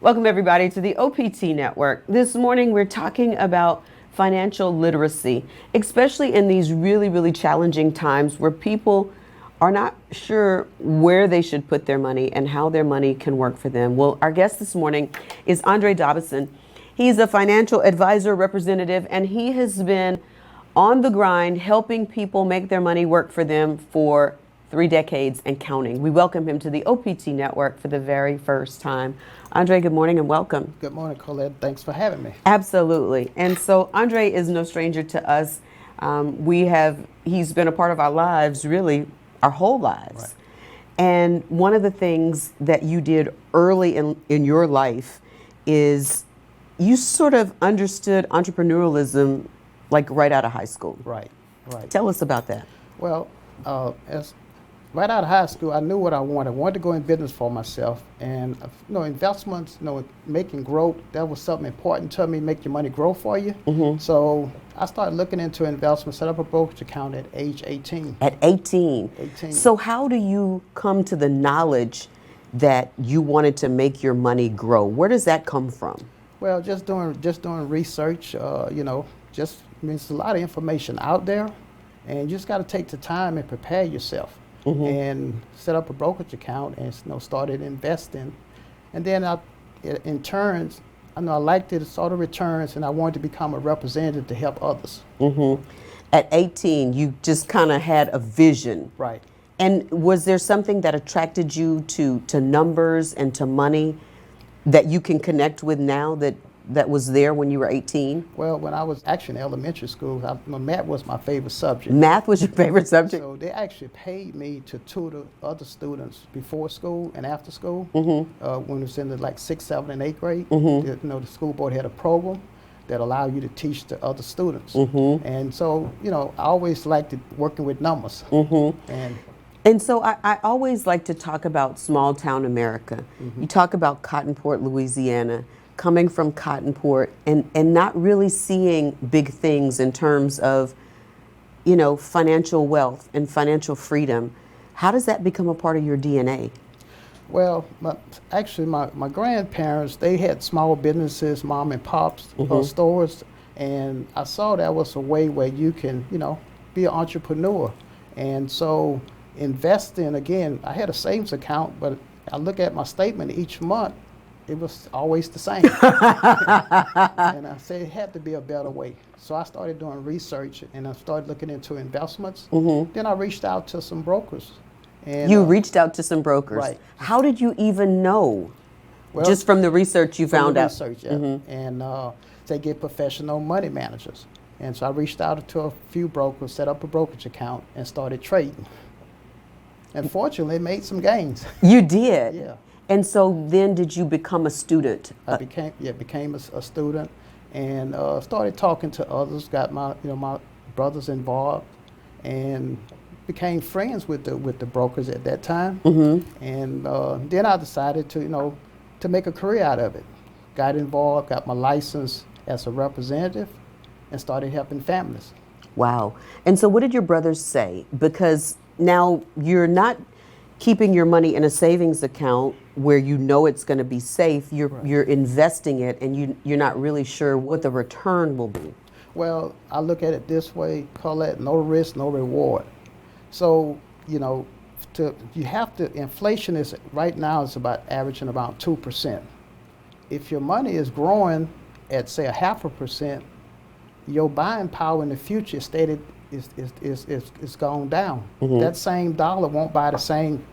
Welcome everybody to the OPT Network. This morning we're talking about financial literacy, especially in these really challenging times where people are not sure where they should put their money and how their money can work for them. Well, our guest this morning is Dobison. He's a financial advisor representative, and he has been on the grind helping people make their money work for them for 3 decades and counting. We welcome him to the OPT Network for the very first time. Andre, good morning and welcome. Good morning, Colette. Thanks for having me. Absolutely. And so Andre is no stranger to us. He's been a part of our lives, really, our whole lives. Right. And one of the things that you did early in your life is you sort of understood entrepreneurialism like right out of high school. Right. Tell us about that. Well, as right out of high school, I knew what I wanted. I wanted to go in business for myself. And, investments, making growth, that was something important to me, make your money grow for you. Mm-hmm. So I started looking into investments, set up a brokerage account at age 18. At 18? 18. So how do you come to the knowledge that you wanted to make your money grow? Where does that come from? Well, just doing research, there's a lot of information out there, and you just got to take the time and prepare yourself. Mm-hmm. And set up a brokerage account and started investing. And then in turns, I liked it, saw the returns, and I wanted to become a representative to help others. Mm-hmm. At 18, you just kind of had a vision. Right. And was there something that attracted you to numbers and to money that you can connect with now that was there when you were 18? Well, when I was actually in elementary school, math was my favorite subject. Math was your favorite subject? So they actually paid me to tutor other students before school and after school. Mm-hmm. When it was in the 6th, 7th, and 8th grade. Mm-hmm. The school board had a program that allowed you to teach the other students. Mm-hmm. And so, I always liked working with numbers. Mm-hmm. And so I always like to talk about small town America. Mm-hmm. You talk about Cottonport, Louisiana, coming from Cottonport and not really seeing big things in terms of, financial wealth and financial freedom. How does that become a part of your DNA? Well, my grandparents, they had small businesses, mom and pops stores, and I saw that was a way where you can, be an entrepreneur. And so investing, again, I had a savings account, but I look at my statement each month, it was always the same. And I said it had to be a better way. So I started doing research and I started looking into investments. Mm-hmm. Then I reached out to some brokers. And, you reached out to some brokers. Right. How did you even know? Well, just from the research you found out? Research, yeah. Mm-hmm. And they get professional money managers. And so I reached out to a few brokers, set up a brokerage account, and started trading. And fortunately, made some gains. You did? Yeah. And so then did you become a student? I became a student and started talking to others, got my brothers involved, and became friends with the brokers at that time. Mm-hmm. And then I decided to make a career out of it. Got involved, got my license as a representative, and started helping families. Wow. And so what did your brothers say? Because now you're not keeping your money in a savings account where it's going to be safe. You're investing it, and you're not really sure what the return will be. Well, I look at it this way, Colette: no risk, no reward. So inflation is right now is about averaging about 2%. If your money is growing at say 0.5%, your buying power in the future is gone down. Mm-hmm. That same dollar won't buy the same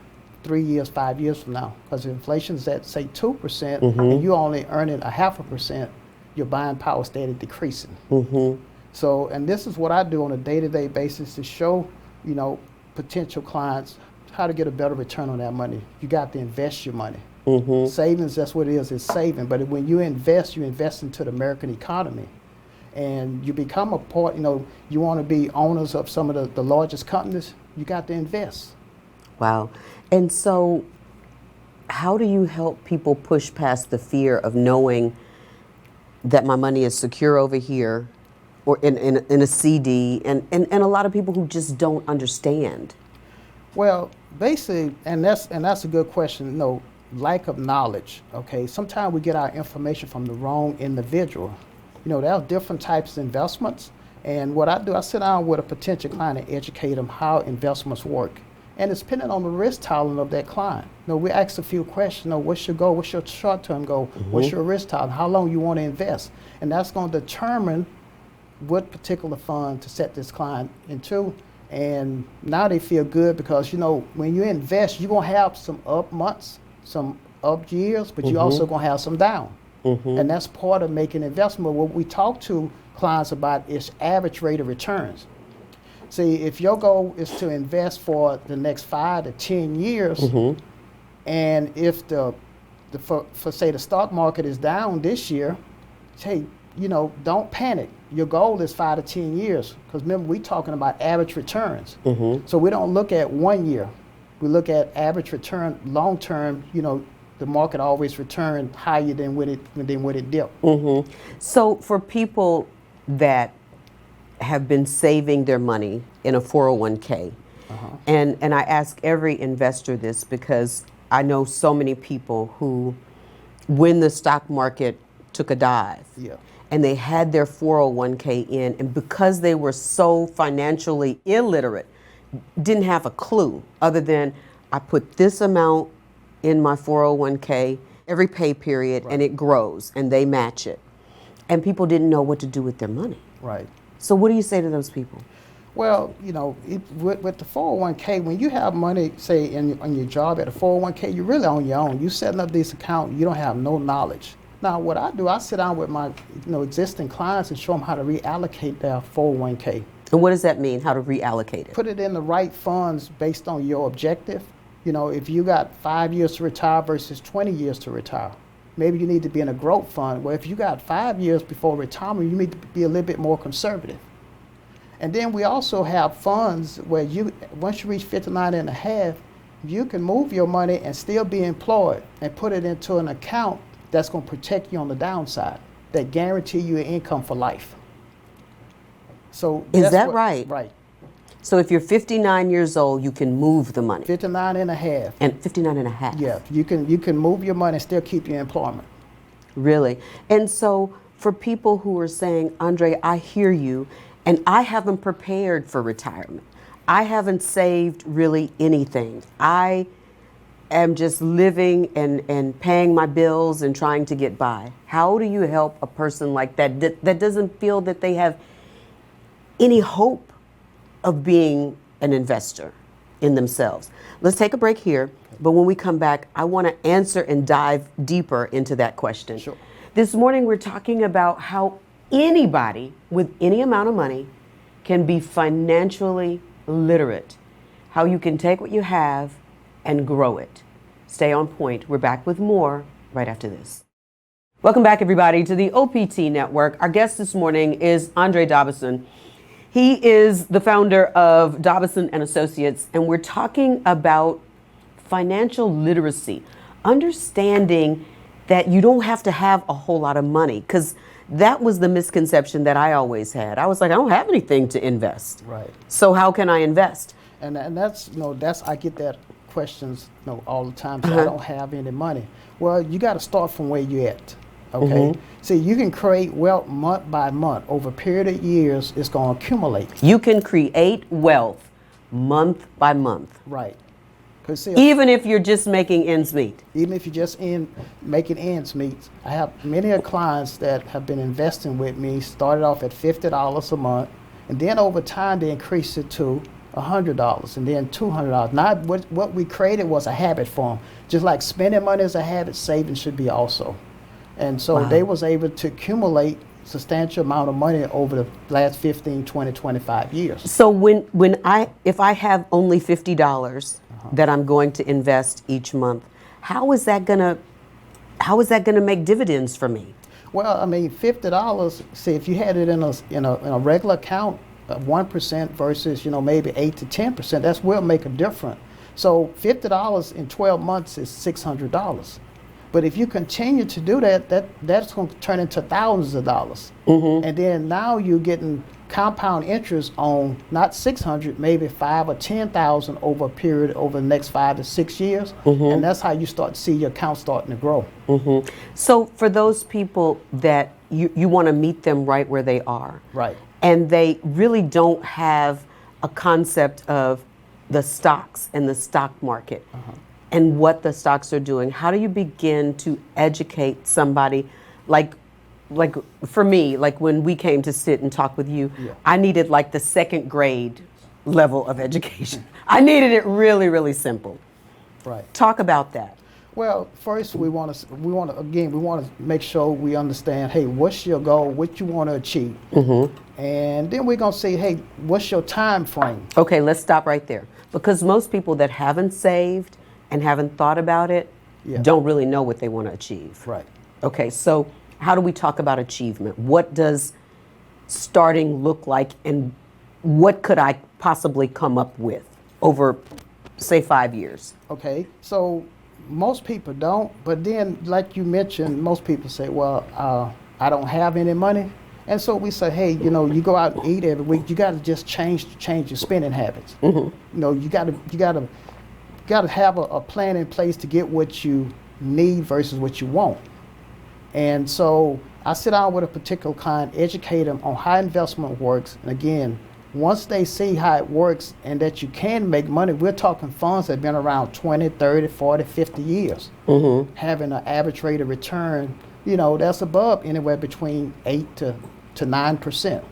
3 years, 5 years from now, because inflation is at say 2%, mm-hmm. and you only earning 0.5%. Your buying power steady decreasing. Mm-hmm. So, and this is what I do on a day-to-day basis to show, potential clients how to get a better return on that money. You got to invest your money. Mm-hmm. Savings, that's what it is. It's saving. But when you invest into the American economy. And you become a part, you want to be owners of some of the largest companies, you got to invest. Wow. And so how do you help people push past the fear of knowing that my money is secure over here or in a CD and a lot of people who just don't understand? Well, basically, and that's a good question. lack of knowledge. Okay, sometimes we get our information from the wrong individual. You know, there are different types of investments, and what I do, I sit down with a potential client and educate them how investments work. And it's depending on the risk tolerance of that client. You know, we ask a few questions. You know, what's your goal? What's your short-term goal? What's your risk tolerance? How long you want to invest? And that's going to determine what particular fund to set this client into. And now they feel good because, you know, when you invest, you're going to have some up months, some up years, but you're also going to have some down. And that's part of making investment. What we talk to clients about is average rate of returns. See, if your goal is to invest for the next 5 to 10 years, and if for say the stock market is down this year, hey, you know, don't panic. Your goal is 5 to 10 years, because remember, we're talking about average returns. So we don't look at 1 year. We look at average return, long term. You know, the market always return higher than when it dipped. So for people that have been saving their money in a 401k, and I ask every investor this because I know so many people who, when the stock market took a dive, and they had their 401k in, and because they were so financially illiterate, didn't have a clue other than I put this amount in my 401k every pay period, and it grows, and they match it. And people didn't know what to do with their money. Right. So what do you say to those people? Well, you know, with the 401k, when you have money, say, on your job at a 401k, you're really on your own. You setting up this account, you don't have no knowledge. Now, what I do, I sit down with my existing clients and show them how to reallocate their 401k. And what does that mean, how to reallocate it? Put it in the right funds based on your objective. You know, if you got 5 years to retire versus 20 years to retire, maybe you need to be in a growth fund. Well, if you got 5 years before retirement, you need to be a little bit more conservative. And then we also have funds where once you reach 59 and a half, you can move your money and still be employed and put it into an account that's going to protect you on the downside, that guarantee you an income for life. So is that right? Right. So if you're 59 years old, you can move the money. 59 and a half. And 59 and a half. Yeah, you can move your money and still keep your employment. Really? And so for people who are saying, Andre, I hear you, and I haven't prepared for retirement. I haven't saved really anything. I am just living and paying my bills and trying to get by. How do you help a person like that that doesn't feel that they have any hope of being an investor in themselves? Let's take a break here, but when we come back, I want to answer and dive deeper into that question. Sure. This morning, we're talking about how anybody with any amount of money can be financially literate, how you can take what you have and grow it. Stay on point. We're back with more right after this. Welcome back, everybody, to the OPT Network. Our guest this morning is Andre Dobison. He is the founder of Dobison Associates, and we're talking about financial literacy, understanding that you don't have to have a whole lot of money, because that was the misconception that I always had. I was like, I don't have anything to invest. Right. So how can I invest? And that's, I get that questions, all the time. So I don't have any money. Well, you got to start from where you're at. Okay. See, you can create wealth month by month. Over a period of years, it's going to accumulate. You can create wealth month by month. Right. See, even if you're just making ends meet. Even if you're just making ends meet. I have many clients that have been investing with me, started off at $50 a month, and then over time they increased it to $100 and then $200. Now what we created was a habit for them. Just like spending money is a habit, saving should be also. And so they was able to accumulate substantial amount of money over the last 15, 20, 25 years. So if I have only $50 that I'm going to invest each month, how is that gonna make dividends for me? Well, I mean, $50. See, if you had it in a regular account, 1% versus maybe 8 to 10%, that will make a difference. So $50 in 12 months is $600. But if you continue to do that, that's going to turn into thousands of dollars. And then now you're getting compound interest on not 600, maybe 5 or 10,000 over a period over the next 5 to 6 years. And that's how you start to see your account starting to grow. So for those people that you want to meet them right where they are. Right. And they really don't have a concept of the stocks and the stock market and what the stocks are doing. How do you begin to educate somebody like for me, like when we came to sit and talk with you, I needed like the second grade level of education. I needed it really, really simple. Right. Talk about that. Well, first we want to make sure we understand, hey, what's your goal, what you want to achieve, and then we're gonna say, hey, what's your time frame? Okay, let's stop right there, because most people that haven't saved and haven't thought about it don't really know what they want to achieve. Right. Okay, so how do we talk about achievement? What does starting look like, and what could I possibly come up with over, say, 5 years? Okay, so most people don't, but then like you mentioned, most people say, well, I don't have any money. And so we say, hey, you know, you go out and eat every week, you got to just change your spending habits. You know, you got to have a plan in place to get what you need versus what you want. And so I sit down with a particular client, educate them on how investment works. And again, once they see how it works and that you can make money, we're talking funds that have been around 20, 30, 40, 50 years, having an average rate of return, you know, that's above anywhere between 8 to 9%.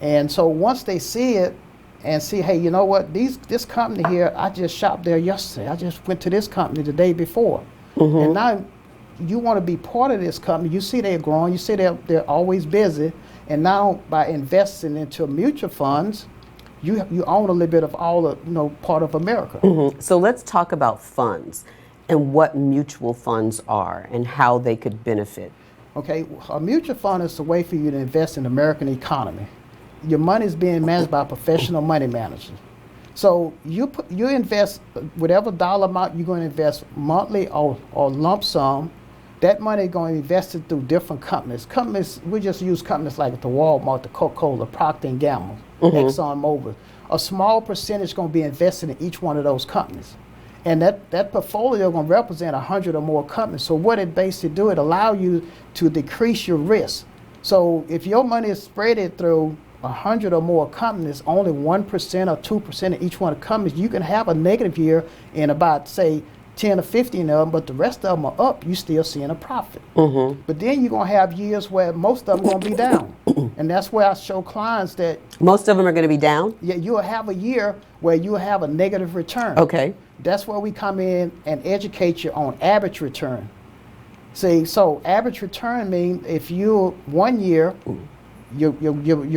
And so once they see it and see, hey, you know what, this company here, I just shopped there yesterday. I just went to this company the day before. And now you want to be part of this company. You see they're growing. You see they're always busy. And now by investing into mutual funds, you own a little bit of all the, you know, part of America. So let's talk about funds and what mutual funds are and how they could benefit. Okay, a mutual fund is a way for you to invest in the American economy. Your money is being managed by professional money managers. So you invest whatever dollar amount you're going to invest monthly or lump sum. That money is going to be invested through different companies. We just use companies like the Walmart, the Coca-Cola, Procter & Gamble, ExxonMobil. A small percentage is going to be invested in each one of those companies. And that portfolio is going to represent 100 or more companies. So what it basically do, it allow you to decrease your risk. So if your money is spread through 100 or more companies, only 1% or 2% of each one of the companies, you can have a negative year in about, say, 10 or 15 of them, but the rest of them are up, you still seeing a profit. But then you're going to have years where most of them going to be down. And that's where I show clients that most of them are going to be down? Yeah, you'll have a year where you'll have a negative return. Okay. That's where we come in and educate you on average return. See, so average return means if you 1 year, your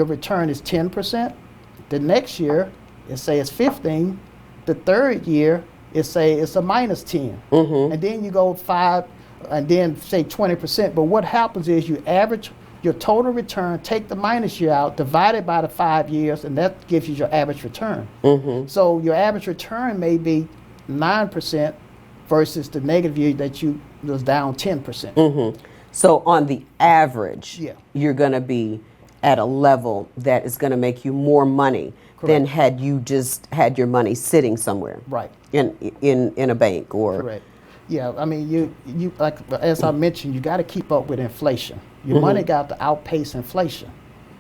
return is 10%, the next year, say it's 15, the third year, it's a minus 10, and then you go 5, and then say 20%. But what happens is you average your total return, take the minus year out, divide it by the 5 years, and that gives you your average return. So your average return may be 9% versus the negative year that you was down 10%. So on the average, you're going to be at a level that is going to make you more money than had you just had your money sitting somewhere. Right. In a bank or. Correct. Yeah, I mean, you like as I mentioned, you got to keep up with inflation. Your money got to outpace inflation.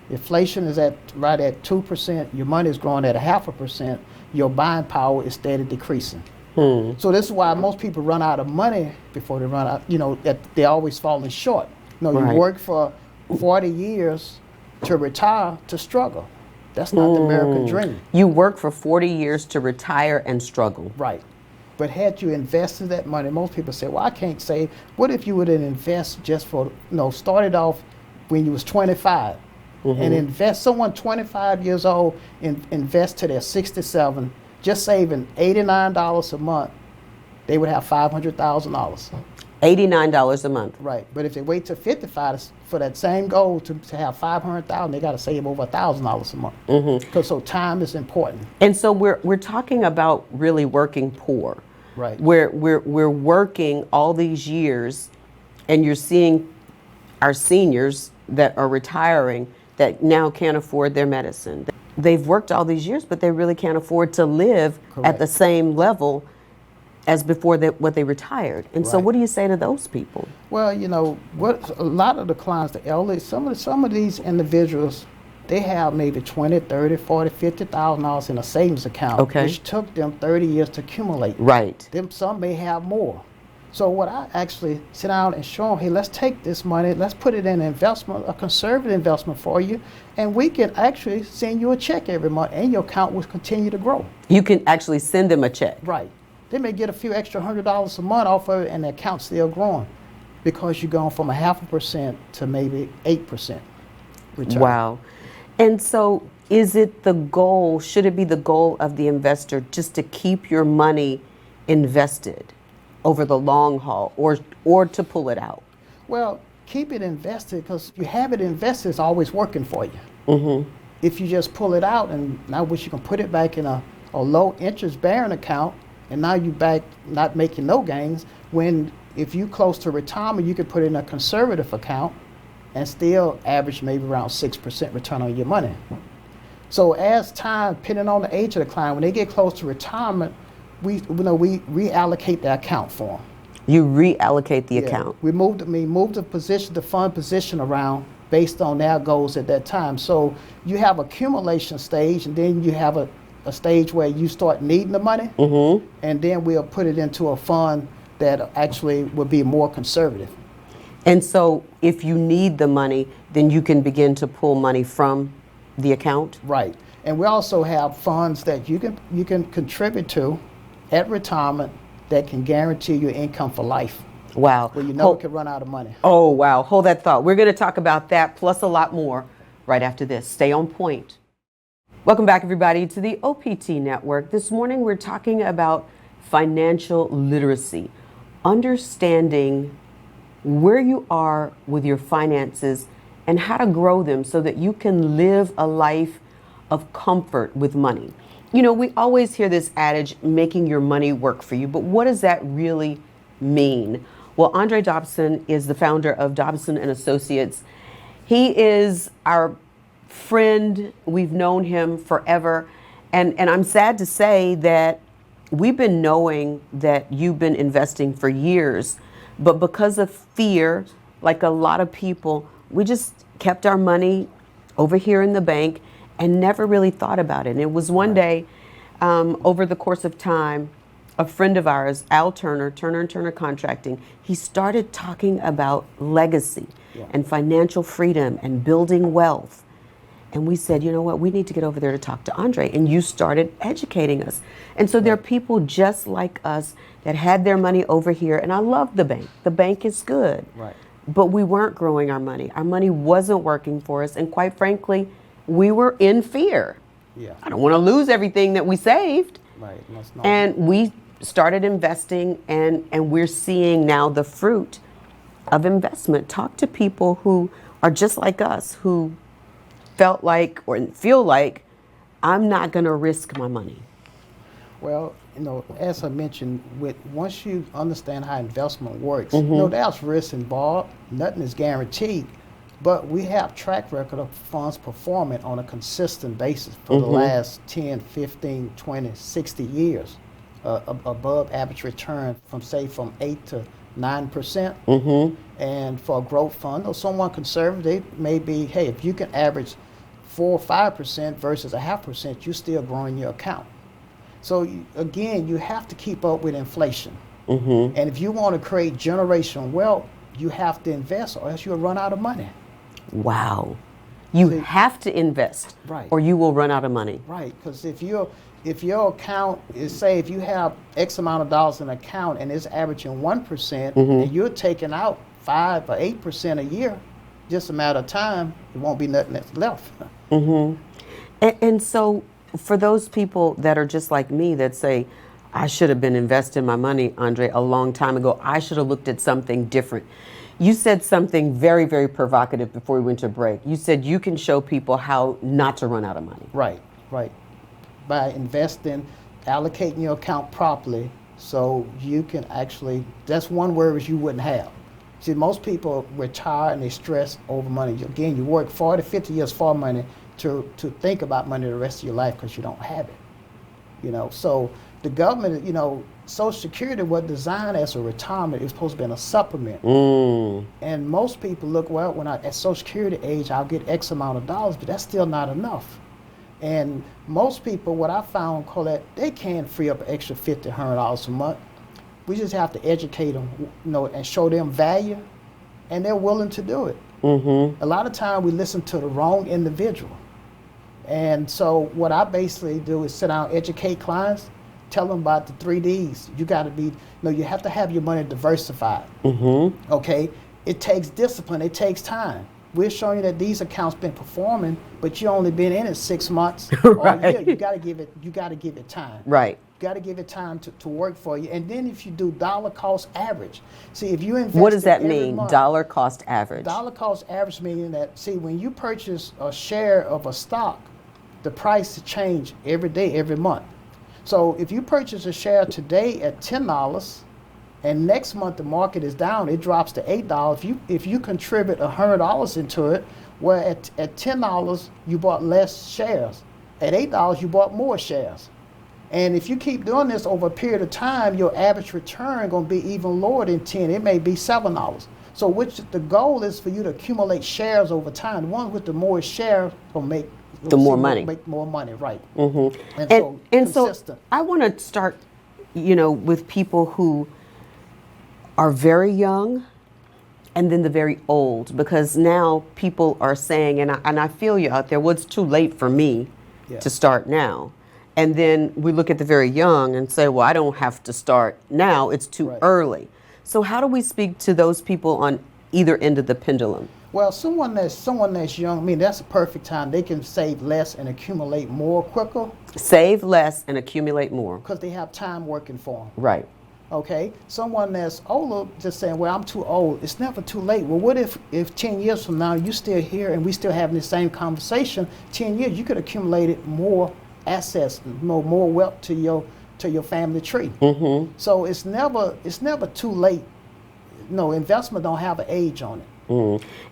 Inflation is right at 2%. Your money is growing at 0.5%. Your buying power is steady decreasing. So this is why most people run out of money before they run out. You know, they're always falling short. You know, you work for 40 years to retire to struggle. That's not the American dream. You work for 40 years to retire and struggle. Right. But had you invested that money, most people say, well, I can't save. What if you would invest just for, started off when you was 25 and invest, someone 25 years old invest to their 67, just saving $89 a month, they would have $500,000. $89 a month. Right. But if they wait till 55 for that same goal to have $500,000, they got to save over $1,000 a month. So time is important. And so we're talking about really working poor. Right. where we're working all these years, and you're seeing our seniors that are retiring that now can't afford their medicine. They've worked all these years, but they really can't afford to live at Correct. the same level as before what they retired. And so Right. what do you say to those people? Well, you know, what a lot of the clients, the elderly, some of these individuals, they have maybe 20, 30, 40, $50,000 in a savings account, Okay. which took them 30 years to accumulate. Right. Them some may have more. So what I actually sit down and show them, hey, let's take this money, let's put it in an investment, a conservative investment for you, and we can actually send you a check every month, and your account will continue to grow. You can actually send them a check. Right. They may get a few extra $100 a month off of it, and the account's still growing because you're going from 0.5% to maybe 8% return. Wow. And so is it the goal, should it be the goal of the investor just to keep your money invested over the long haul, or to pull it out? Well, keep it invested, because you have it invested, it's always working for you. If you just pull it out, and now wish you can put it back in a low interest bearing account, and now you back not making no gains, when if you close to retirement, you could put it in a conservative account and still average maybe around 6% return on your money. So as time, depending on the age of the client, when they get close to retirement, we reallocate the account for them. You reallocate the account. We move the position, the fund position around based on their goals at that time. So you have accumulation stage, and then you have a stage where you start needing the money, and then we'll put it into a fund that actually will be more conservative. And so if you need the money, then you can begin to pull money from the account? Right. And we also have funds that you can contribute to at retirement that can guarantee your income for life. Wow. Where you never can run out of money. Oh, wow. Hold that thought. We're going to talk about that plus a lot more right after this. Stay on point. Welcome back, everybody, to the OPT Network. This morning, we're talking about financial literacy, understanding where you are with your finances and how to grow them so that you can live a life of comfort with money. You know, we always hear this adage, making your money work for you, but what does that really mean? Well, Andre Dobson is the founder of Dobison Associates. He is our friend. We've known him forever. And I'm sad to say that we've been knowing that you've been investing for years, but because of fear, like a lot of people, we just kept our money over here in the bank and never really thought about it. And it was one day, over the course of time, a friend of ours, Al Turner, Turner & Turner Contracting, he started talking about legacy and financial freedom and building wealth. And we said, you know what, we need to get over there to talk to Andre. And you started educating us. And so there are people just like us that had their money over here. And I love the bank. The bank is good. Right. But we weren't growing our money. Our money wasn't working for us. And quite frankly, we were in fear. Yeah. I don't want to lose everything that we saved. Right. That's not And we started investing, and we're seeing now the fruit of investment. Talk to people who are just like us, who felt like or feel like, I'm not going to risk my money. Well, you know, as I mentioned, once you understand how investment works, you know, there's risk involved. Nothing is guaranteed, but we have track record of funds performing on a consistent basis for the last 10, 15, 20, 60 years, above average return from 8 to 9%. And for a growth fund or someone conservative, may be, hey, if you can average 4 or 5% versus 0.5%, you're still growing your account. So again, you have to keep up with inflation. And if you want to create generational wealth, you have to invest, or else you'll run out of money. Wow. You have to invest, Right. or you will run out of money. Right, because if your account is, say, if you have X amount of dollars in an account and it's averaging 1%, and you're taking out 5 or 8% a year, just a matter of time, it won't be nothing that's left. And so for those people that are just like me that say, I should have been investing my money, Andre, a long time ago. I should have looked at something different. You said something very, very provocative before we went to break. You said you can show people how not to run out of money. Right, right. By investing, allocating your account properly, So you can actually, that's one worry you wouldn't have. See, most people retire and they stress over money. Again, you work 40, 50 years for money to think about money the rest of your life because you don't have it. So the government, Social Security was designed as a retirement. It was supposed to be a supplement. And most people look, well, when at Social Security age, I'll get X amount of dollars, but that's still not enough. And most people, what I found, they can free up an extra $50, $100 a month. We just have to educate them, and show them value, and they're willing to do it. A lot of time we listen to the wrong individual. And so what I basically do is sit down, educate clients, tell them about the 3Ds. You got to be, you have to have your money diversified. Okay? It takes discipline. It takes time. We're showing you that these accounts been performing, but you only been in it 6 months or a year. You got to give it time. Right. You got to give it time to work for you. And then if you do dollar cost average, see if you invest. What does that every mean? month, Dollar cost average. Dollar cost average meaning that, see, when you purchase a share of a stock, the price change every day, every month. So if you purchase a share today at $10, and next month the market is down, it drops to $8. If you contribute $100 into it, where at $10 you bought less shares, at $8 you bought more shares. And if you keep doing this over a period of time, your average return going to be even lower than 10. It may be $7. So the goal is for you to accumulate shares over time. The ones with the more shares will make more money. Make more money, right? And so I want to start, with people who are very young and then the very old, because now people are saying, and I feel you out there, well, it's too late for me to start now. And then we look at the very young and say, well, I don't have to start now, it's too early. So how do we speak to those people on either end of the pendulum? Well, someone that's young, that's a perfect time. They can save less and accumulate more quicker. Save less and accumulate more. Because they have time working for them. Right. Okay, someone that's older just saying, well, I'm too old. It's never too late. Well, what if 10 years from now you're still here and we still having the same conversation? 10 years, you could accumulate more assets, more wealth to your family tree. So it's never too late. Investment don't have an age on it.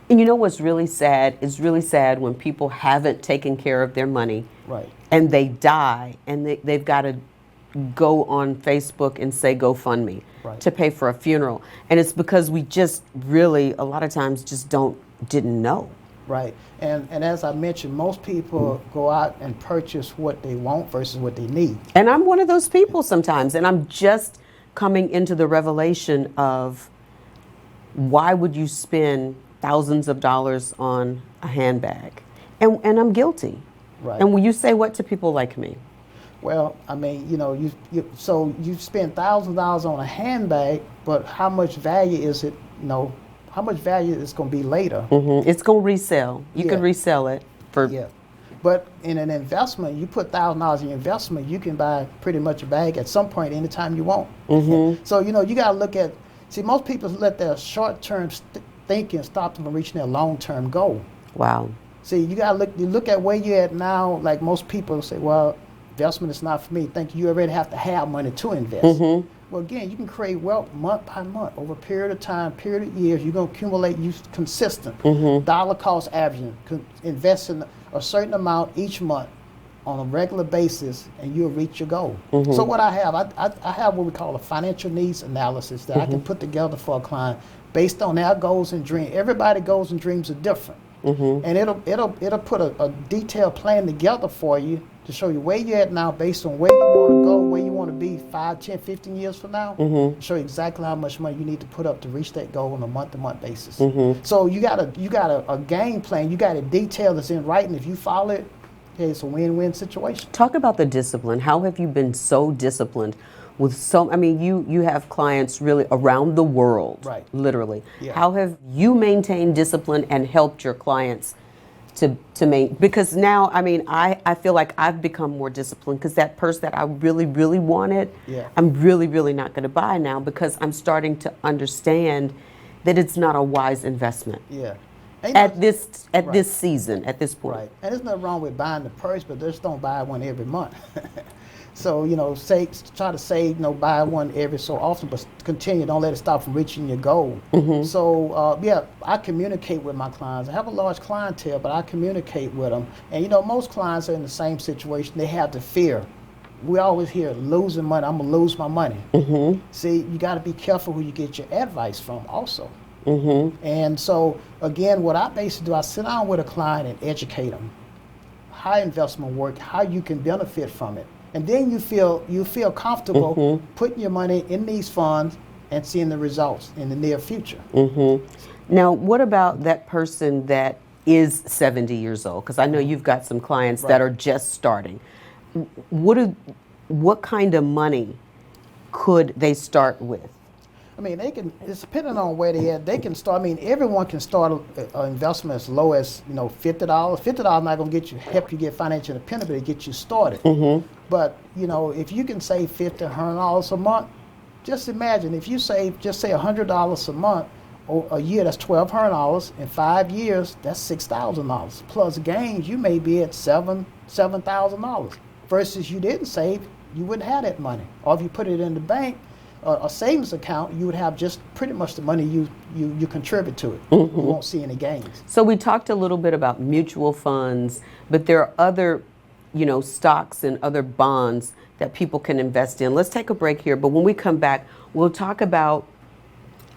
And you know what's really sad? It's really sad when people haven't taken care of their money. Right. And they die and they've got to go on Facebook and say GoFundMe to pay for a funeral. And it's because we just really, a lot of times, just didn't know. Right. And as I mentioned, most people go out and purchase what they want versus what they need. And I'm one of those people sometimes. And I'm just coming into the revelation of why would you spend thousands of dollars on a handbag? And I'm guilty. Right. And will you say what to people like me? Well, you spend thousands of dollars on a handbag, but how much value is it? How much value is going to be later? It's going to resell. You can resell it for. Yeah. But in an investment, you put $1,000 in your investment, you can buy pretty much a bag at some point, anytime you want. So you got to look at. See, most people let their short-term thinking stop them from reaching their long-term goal. Wow. See, you got to look at where you're at now. Like most people say, well, investment is not for me. You already have to have money to invest. Well, again, you can create wealth month by month over a period of time, period of years. You're going to accumulate consistent, dollar cost averaging, invest in a certain amount each month on a regular basis, and you'll reach your goal. So what I have, I have what we call a financial needs analysis that I can put together for a client based on their goals and dreams. Everybody's goals and dreams are different. And it'll put a detailed plan together for you to show you where you're at now based on where you want to go, where you want to be 5, 10, 15 years from now. Show you exactly how much money you need to put up to reach that goal on a month-to-month basis. So you got a game plan. You got a detail that's in writing. If you follow it, okay, it's a win-win situation. Talk about the discipline. How have you been so disciplined with you have clients really around the world, right? Literally. Yeah. How have you maintained discipline and helped your clients to because now, I feel like I've become more disciplined because that purse that I really, really wanted, I'm really, really not going to buy now because I'm starting to understand that it's not a wise investment. Yeah. At this season, at this point. Right. And there's nothing wrong with buying the purse, but just don't buy one every month. So, try to save, buy one every so often, but continue. Don't let it stop from reaching your goal. So, I communicate with my clients. I have a large clientele, but I communicate with them. And, most clients are in the same situation. They have the fear. We always hear losing money. I'm going to lose my money. See, you got to be careful who you get your advice from also. And so, again, what I basically do, I sit down with a client and educate them. How investment work, how you can benefit from it. And then you feel comfortable putting your money in these funds and seeing the results in the near future. Now, what about that person that is 70 years old? Because I know you've got some clients that are just starting. What kind of money could they start with? I mean, it's depending on where they at. They can start, everyone can start an investment as low as, $50. $50 not going to help you get financial independence, but it get you started. But, if you can save $50, $100 a month, just imagine if you save, just say $100 a month, or a year, that's $1,200. In 5 years, that's $6,000. Plus gains, you may be at $7,000. Versus you didn't save, you wouldn't have that money. Or if you put it in the bank, a savings account, you would have just pretty much the money you contribute to it. You won't see any gains. So we talked a little bit about mutual funds, but there are other, stocks and other bonds that people can invest in. Let's take a break here, but when we come back, we'll talk about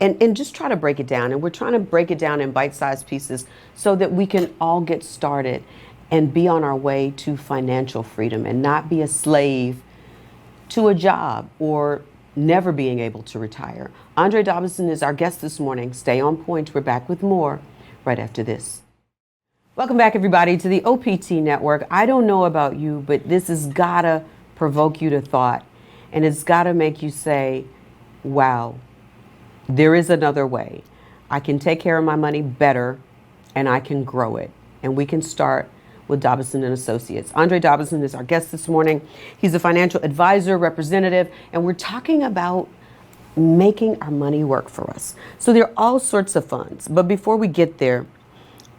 and just try to break it down. And we're trying to break it down in bite-sized pieces so that we can all get started and be on our way to financial freedom and not be a slave to a job or never being able to retire. Andre Dobison is our guest this morning. Stay on point. We're back with more right after this. Welcome back, everybody, to the OPT Network. I don't know about you, but this has got to provoke you to thought. And it's got to make you say, wow, there is another way. I can take care of my money better and I can grow it. And we can start with Dobison Associates. Andre Dobison is our guest this morning. He's a financial advisor, representative, and we're talking about making our money work for us. So there are all sorts of funds. But before we get there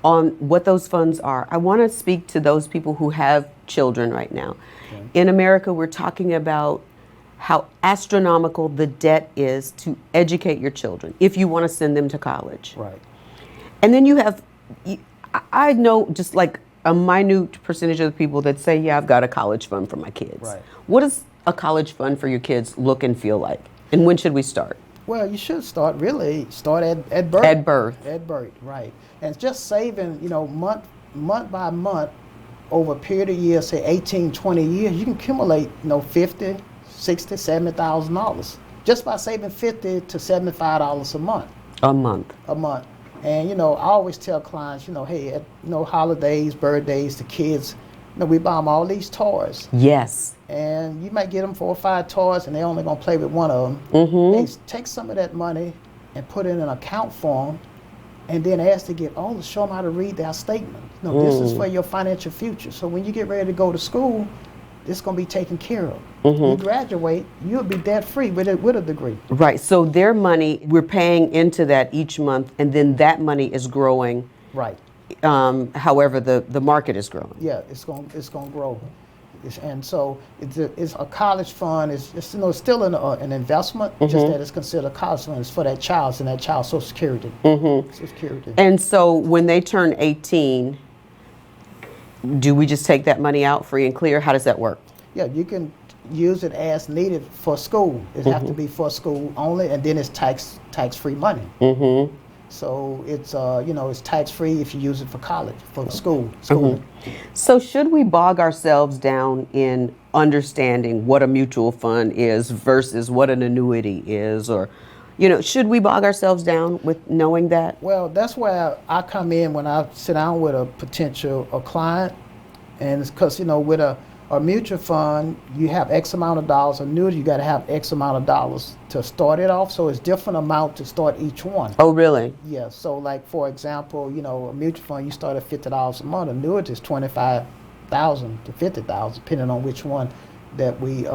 on what those funds are, I want to speak to those people who have children right now. In America, we're talking about how astronomical the debt is to educate your children if you want to send them to college. Right. And then you have, I know just like a minute percentage of the people that say, yeah, I've got a college fund for my kids. Right. What does a college fund for your kids look and feel like? And when should we start? Well, you should start at birth. At birth. At birth, right. And just saving, month by month over a period of years, say 18, 20 years, you can accumulate, $50, $60, $70,000 just by saving $50 to $75 a month. A month. A month. And, I always tell clients, hey, at, holidays, birthdays, the kids, we buy them all these toys. Yes. And you might get them 4 or 5 toys and they're only going to play with one of them. They take some of that money and put it in an account form and then ask to get all to show them how to read their statement. This is for your financial future. So when you get ready to go to school, it's going to be taken care of. You graduate, you'll be debt free with a degree. Right. So their money, we're paying into that each month, and then that money is growing. Right. However, the market is growing. Yeah, it's going to grow. And so it's a college fund. It's still an investment, just that it's considered a college fund. It's for that child and that child's Social Security. Social Security. And so when they turn 18, do we just take that money out free and clear? How does that work? Yeah, you can use it as needed for school. It has to be for school only, and then it's tax-free money. So it's it's tax-free if you use it for college, for schooling. So should we bog ourselves down in understanding what a mutual fund is versus what an annuity is, or should we bog ourselves down with knowing that? Well, that's where I come in when I sit down with a potential client, and it's because with a mutual fund, you have X amount of dollars. Annuity, you got to have X amount of dollars to start it off. So it's different amount to start each one. Oh, really? Yeah. So like for example, a mutual fund, you start at $50 a month. Annuity is $25,000 to $50,000, depending on which one that we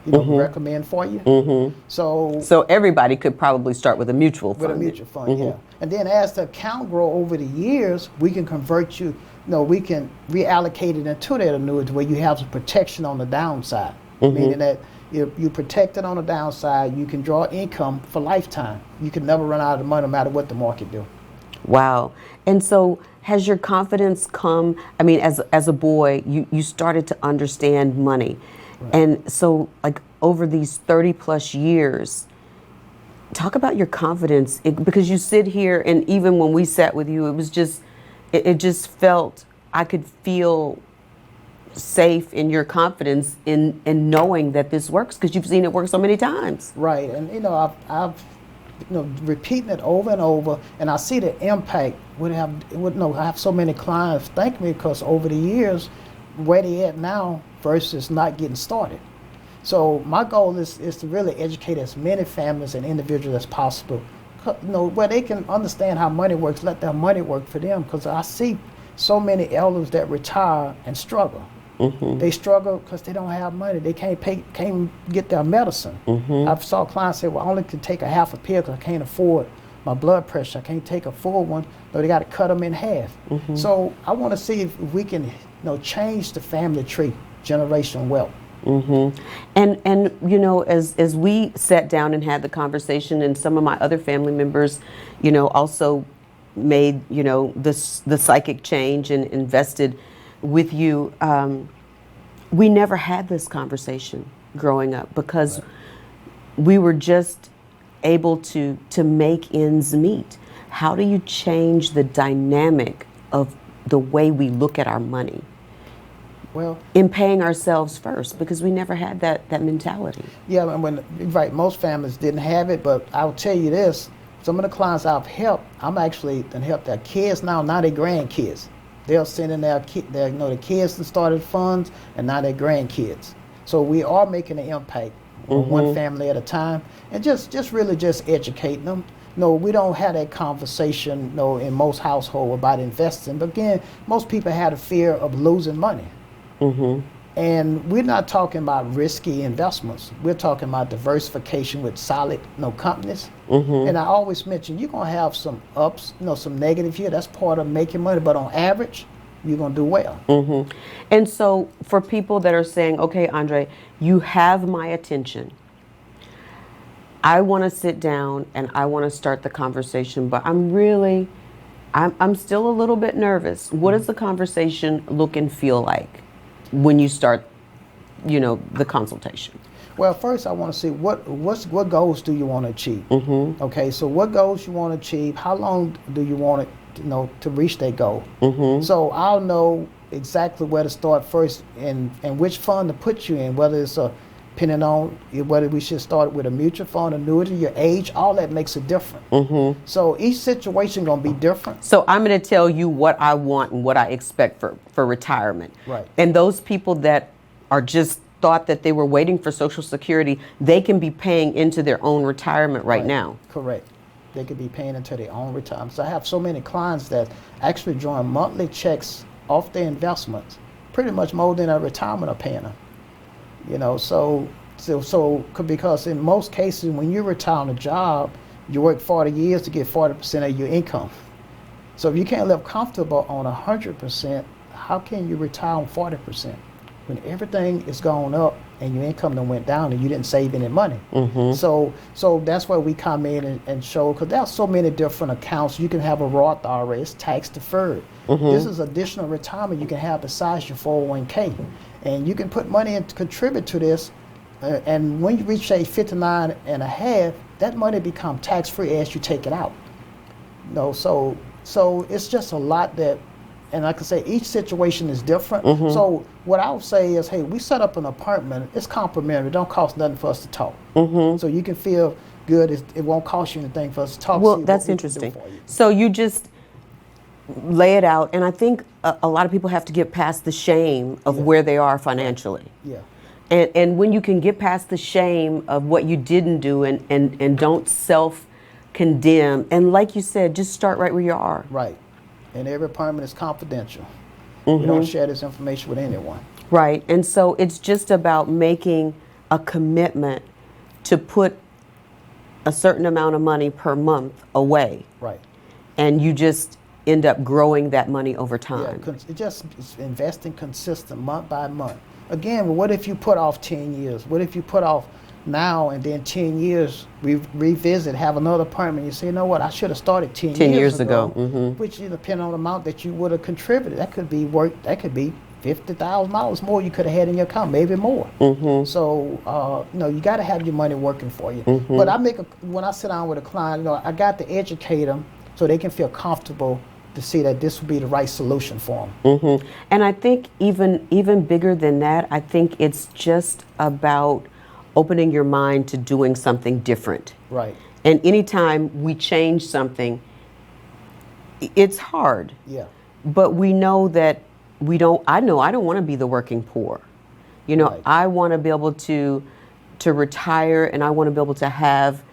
recommend for you. So everybody could probably start with a mutual fund. With a mutual fund, yeah. And then as the account grow over the years, we can convert you. We can reallocate it into that annuity where you have some protection on the downside. meaning that you protect it on the downside. You can draw income for lifetime. You can never run out of money no matter what the market do. Wow. And so has your confidence come, I mean, as a boy, you started to understand money. Right. And so like over these 30 plus years, talk about your confidence because you sit here and even when we sat with you, it was just, it just felt, I could feel safe in your confidence in knowing that this works because you've seen it work so many times. Right. And, I've repeating it over and over, and I see the impact. I have so many clients thank me because over the years, where they at now versus not getting started. So my goal is to really educate as many families and individuals as possible. Where they can understand how money works, let their money work for them. Because I see so many elders that retire and struggle. Mm-hmm. They struggle because they don't have money. They can't get their medicine. Mm-hmm. I've saw clients say, well, I only can take a half a pill because I can't afford my blood pressure. I can't take a full one. No, they got to cut them in half. Mm-hmm. So I want to see if we can change the family tree, generational wealth. Mm-hmm. And as we sat down and had the conversation, and some of my other family members, also made the psychic change and invested with you. We never had this conversation growing up because we were just able to make ends meet. How do you change the dynamic of the way we look at our money? Well, in paying ourselves first, because we never had that mentality. Yeah, and most families didn't have it, but I'll tell you this, some of the clients I've helped, I'm actually done help their kids now their grandkids. They're sending the kids that started funds, and now their grandkids. So we are making an impact on one family at a time, and just really educating them. No, we don't have that conversation, in most households about investing. But again, most people had a fear of losing money. Mm-hmm. And we're not talking about risky investments. We're talking about diversification with solid companies. Mm-hmm. And I always mention you're going to have some ups, some negative here. That's part of making money. But on average, you're going to do well. Mm-hmm. And so for people that are saying, okay, Andre, you have my attention. I want to sit down and I want to start the conversation, but I'm still a little bit nervous. What does the conversation look and feel like when you start, the consultation? Well, first I want to see what goals do you want to achieve? Mm-hmm. Okay, so what goals you want to achieve? How long do you want it, to reach that goal? Mm-hmm. So I'll know exactly where to start first and which fund to put you in, whether it's depending on whether we should start with a mutual fund, annuity, your age, all that makes it different. Mm-hmm. So each situation going to be different. So I'm going to tell you what I want and what I expect for retirement. Right. And those people that are just thought that they were waiting for Social Security, they can be paying into their own retirement right now. Correct. They could be paying into their own retirement. So I have so many clients that actually drawing monthly checks off their investments, pretty much more than their retirement are paying them. So because in most cases, when you retire on a job, you work 40 years to get 40% of your income. So if you can't live comfortable on 100%, how can you retire on 40%? When everything is going up and your income done went down and you didn't save any money. Mm-hmm. So that's where we come in and show, because there's so many different accounts. You can have a Roth IRA, it's tax deferred. Mm-hmm. This is additional retirement you can have besides your 401k. And you can put money in to contribute to this. And when you reach age 59 and a half, that money becomes tax-free as you take it out. So it's just a lot that, and like I say, each situation is different. Mm-hmm. So what I would say is, hey, we set up an appointment. It's complimentary. It don't cost nothing for us to talk. Mm-hmm. So you can feel good. It won't cost you anything for us to talk. Well, that's interesting. So you just lay it out. And I think a lot of people have to get past the shame of where they are financially. Yeah. And when you can get past the shame of what you didn't do and don't self-condemn. And like you said, just start right where you are. Right. And every appointment is confidential. Mm-hmm. We don't share this information with anyone. Right. And so it's just about making a commitment to put a certain amount of money per month away. Right. And you just end up growing that money over time. Yeah, it's investing consistent month by month. Again, well, what if you put off 10 years? What if you put off now and then 10 years, revisit, have another appointment? You say, you know what, I should have started 10 years ago. Which, depending on the amount that you would have contributed. That could be $50,000 more you could have had in your account, maybe more. So, you got to have your money working for you. But when I sit down with a client, I got to educate them so they can feel comfortable to see that this would be the right solution for them. And I think even bigger than that, I think it's just about opening your mind to doing something different. Right. And anytime we change something, it's hard. Yeah. But we know that I don't want to be the working poor. Right. I want to be able to retire, and I want to be able to have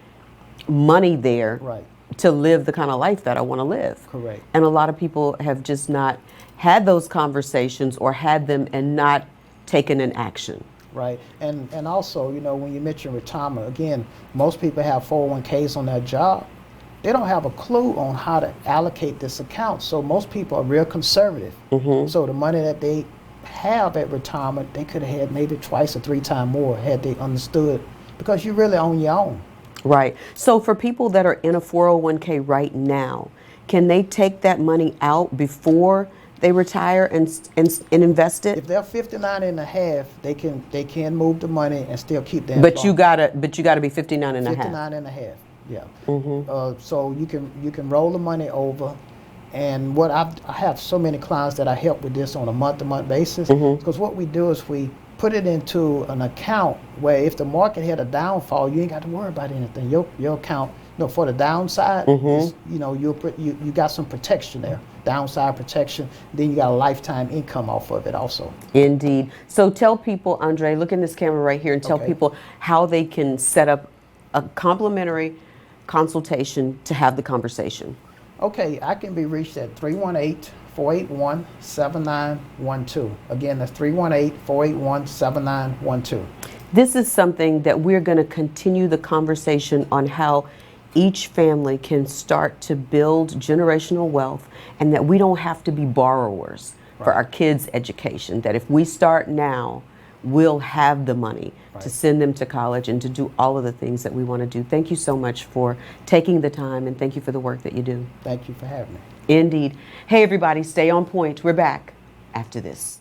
money there. Right. To live the kind of life that I want to live. Correct. And a lot of people have just not had those conversations, or had them and not taken an action. Right. And also, when you mention retirement, again, most people have 401ks on their job. They don't have a clue on how to allocate this account. So most people are real conservative. So the money that they have at retirement, they could have had maybe twice or three times more had they understood, because you're really on your own. Right. So for people that are in a 401k right now, can they take that money out before they retire and invest it? If they're 59 and a half, they can move the money and still keep that. But you gotta be 59 and a half. 59 and a half. Yeah. So you can roll the money over. And what I have so many clients that I help with this on a month-to-month basis, because what we do is we put it into an account where if the market had a downfall, you ain't got to worry about anything. Your account, for the downside, is, you got some protection there, downside protection. Then you got a lifetime income off of it also. Indeed. So tell people, Andre, look in this camera right here, and tell people how they can set up a complimentary consultation to have the conversation. Okay, I can be reached at 318-481-7912. Again, that's 318-481-7912. This is something that we're going to continue the conversation on, how each family can start to build generational wealth, and that we don't have to be borrowers for our kids' education. That if we start now, we'll have the money to send them to college and to do all of the things that we want to do. Thank you so much for taking the time, and thank you for the work that you do. Thank you for having me. Indeed. Hey, everybody, stay on point. We're back after this.